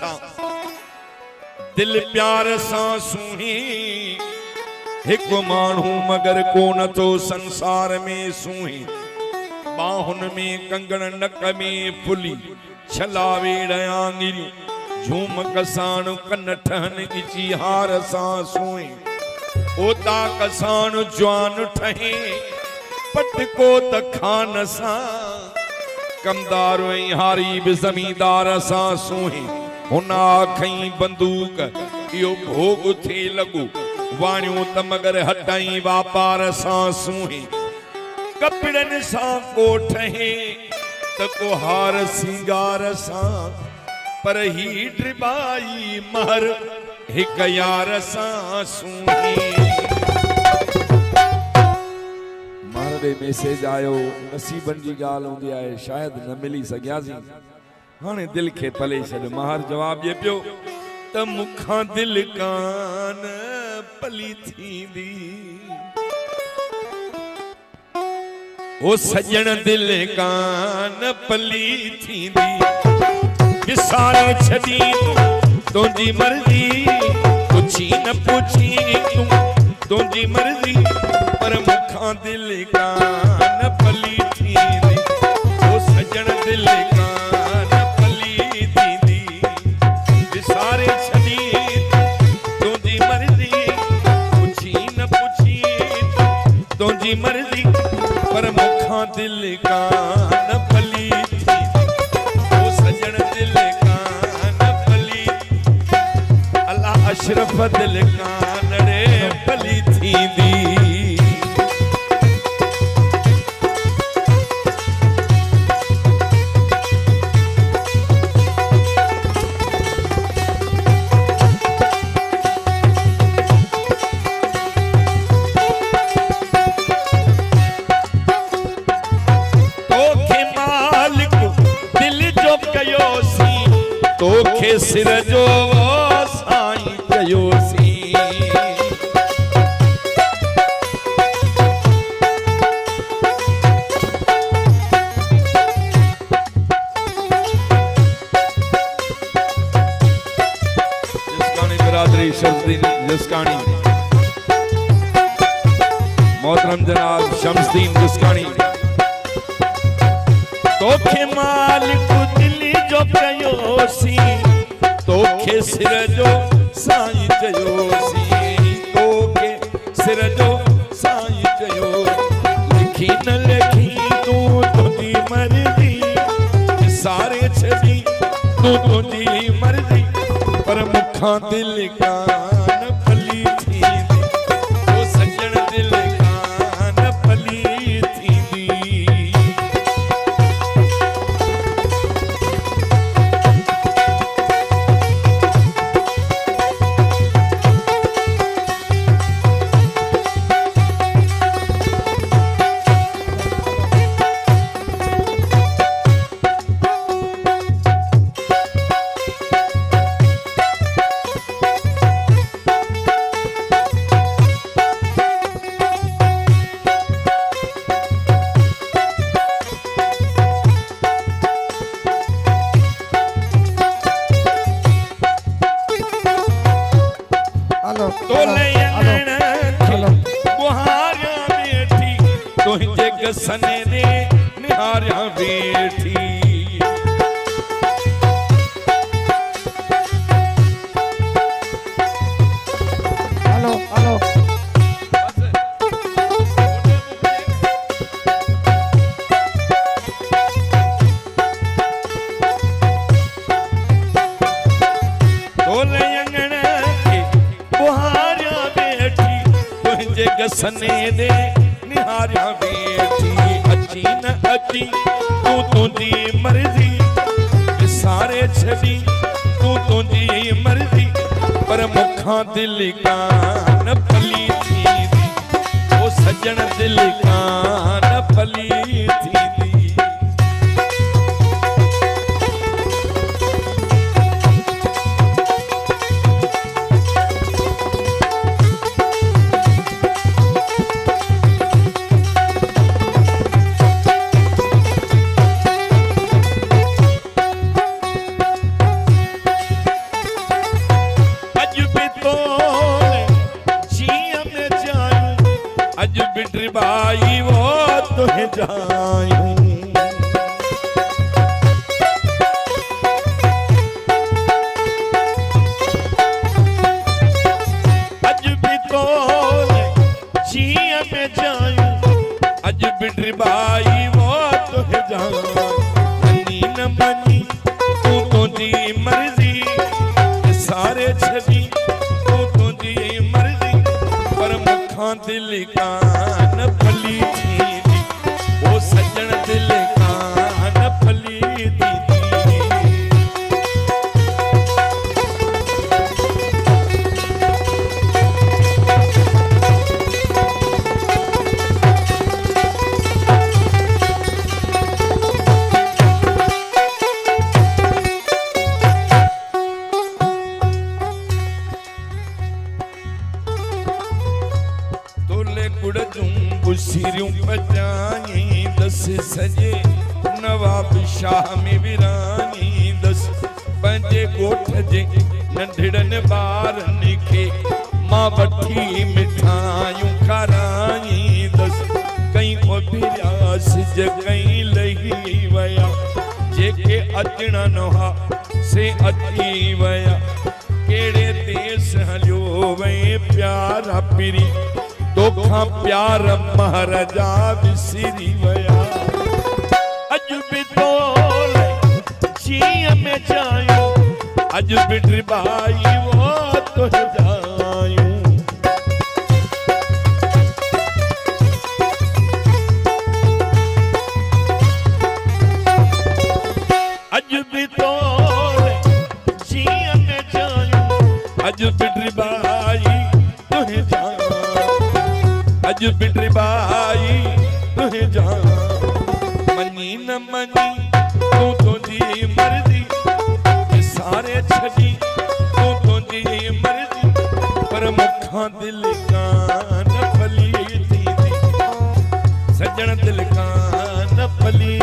सां दिल प्यार सां सूही एक मानू मगर कोन तो संसार में सूही बाहुन में कंगण नक में फुली छलावे आंगिरियूं झूम कसाण कन ठहन इची हार सां सूही ओता कसाण जवान ठहे पटको त खान सां कमदार हारी भी जमींदार सां सूही हुन आखई बंदूक यो भोग थे लगू वाणियों त मगर हटाई वापार सां सूही कपड़न सां को ठहे त को हार सिंगार सां पर ही ड्रिबाई महर हिक यार सां सूही मैसेज आयो नसीबन जी गाल होंदी है शायद न मिली सग्यासी हाने दिल के पले छड महर जवाब ये पियो त मुखा दिल कान पली थींदी ओ सजन दिल कान पली थींदी विसारे छडी तुंजी मर्जी पुछी न पुछी तुंजी मर्जी पर मुखा दिल कान पली थींदी ओ सजन दिल कान पली थींदी विसारे छडी तुंजी मर्जी पुछी न पुछी तुंजी मर्जी पर मुखा दिल कान पली थींदी ओ सजन दिल कान पली अल्लाह अशरफ दिल कान रे पली थींदी सिर जो साईं कयोसी जिसकानी बिरादरी शमसदीन जिसकानी मोहतरम जनाब शमसदीन जिसकानी तोखे मालिक दिली जो कयोसी तोखे सिर जो साईं चयोसी तोखे सिर जो साईं चयो लिखी न लिखी तू तुंजी मर्जी सारे छदी तू तुंजी मर्जी पर मुखा दिल कान पली थींदी ओ सजन दिल कान पली थींदी सने ने निहारिया बेठी हेलो हेलो तोले अंगण के बुहारिया बेठी तुझे गसने दे निहारिया बेठी अची न अची तू तुंजी मर्जी सारे छड़ी तू तुंजी मर्जी पर मुखा दिल कान पली थींदी ओ सजन दिल कान पली थींदी बिटरबाई वो तुहे जायूं अज भी तो जिया में जायूं अज बिटरबाई वो तुहे जायूं मनी न मनी तू तुझी मर्जी सारे छदी तू तुझी मर्जी पर मुखां दिल कान फली थी ओ सजन दिल कान फली थी सिरियों बजाई दस सजे नवाब शाह में विरानी दस पंजे गोठ जे नंढड़न बारन खे मां वठी मिठाइयूं खाराई दस कई उभिरिया सिज कई लही वया जेके अचण नहा से अची वया केड़े देश हलियो वे प्यारा पिरी तोखां प्यार महाराजा विसरी वया अज भी तो जिया में जायूं अज बिटरबाई वो तुहे जायूं अज भी तो जिया में जायूं अज बिटरबाई तुहे जायूं अज बिटरबाई तुहे जाऊं मनी न मनी तू तुझी मर्जी सारे छदी तू तुझी मर्जी पर मुखां दिल कान फली थी सजन दिल कान फली